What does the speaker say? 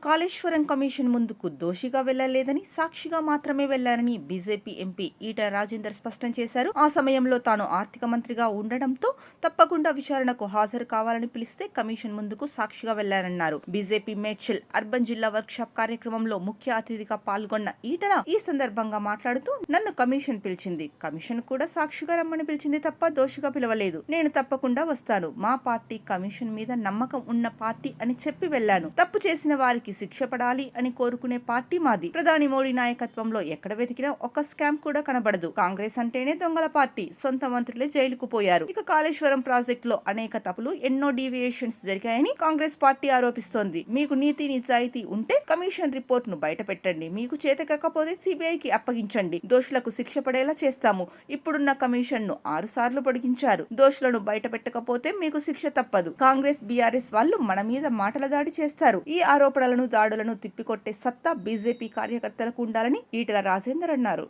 Kaleshwaram commission ముందుకు దోషిగా వెళ్లలేదని, సాక్షిగా మాత్రమే వెళ్లారని బీజేపీ ఎంపీ ఈటెల రాజేందర్ స్పష్టం చేశారు. ఆ సమయంలో తాను ఆర్థిక మంత్రిగా ఉండడంతో తప్పకుండా విచారణకు హాజరు కావాలని పిలిస్తే కమిషన్ ముందుకు సాక్షిగా వెళ్లారన్నారు. బీజేపీ మేడ్చల్ అర్బన్ జిల్లా వర్క్షాప్ కార్యక్రమంలో ముఖ్య అతిథిగా పాల్గొన్న ఈటెల ఈ సందర్భంగా మాట్లాడుతూ, నన్ను కమిషన్ పిలిచింది, కమిషన్ కూడా సాక్షిగా రమ్మని పిలిచింది తప్ప దోషిగా పిలవలేదు. నేను తప్పకుండా వస్తాను. మా పార్టీ కమిషన్ మీద నమ్మకం ఉన్న పార్టీ అని చెప్పి వెళ్లాను. తప్పు చేసిన వారికి శిక్ష పడాలి అని కోరుకునే పార్టీ మాది. ప్రధాని మోడీ నాయకత్వంలో ఎక్కడ వెతికినా ఒక్క స్కామ్ కూడా కనబడదు. కాంగ్రెస్ అంటేనే దొంగల పార్టీ. సొంత మంత్రులే జైలుకు పోయారు. ఇక కాళేశ్వరం ప్రాజెక్టులో అనేక తప్పులు, ఎన్నో డీవియేషన్స్ జరిగాయని కాంగ్రెస్ పార్టీ ఆరోపిస్తోంది. మీకు నీతి నిజాయితీ ఉంటే కమిషన్ రిపోర్ట్ ను బయట పెట్టండి. మీకు చేతకాకపోతే సిబిఐకి అప్పగించండి. దోషులకు శిక్ష పడేలా చేస్తాము. ఇప్పుడున్న కమిషన్ ను 6 సార్లు పొడిగించారు. దోషులను బయట పెట్టకపోతే మీకు శిక్ష తప్పదు. కాంగ్రెస్ బీఆర్ఎస్ వాళ్ళు మన మీద మాటల దాడి చేస్తారు. ఈ ఆరోపణలను, దాడులను తిప్పికొట్టే సత్తా బీజేపీ కార్యకర్తలకు ఉండాలని ఈటెల రాజేందర్ అన్నారు.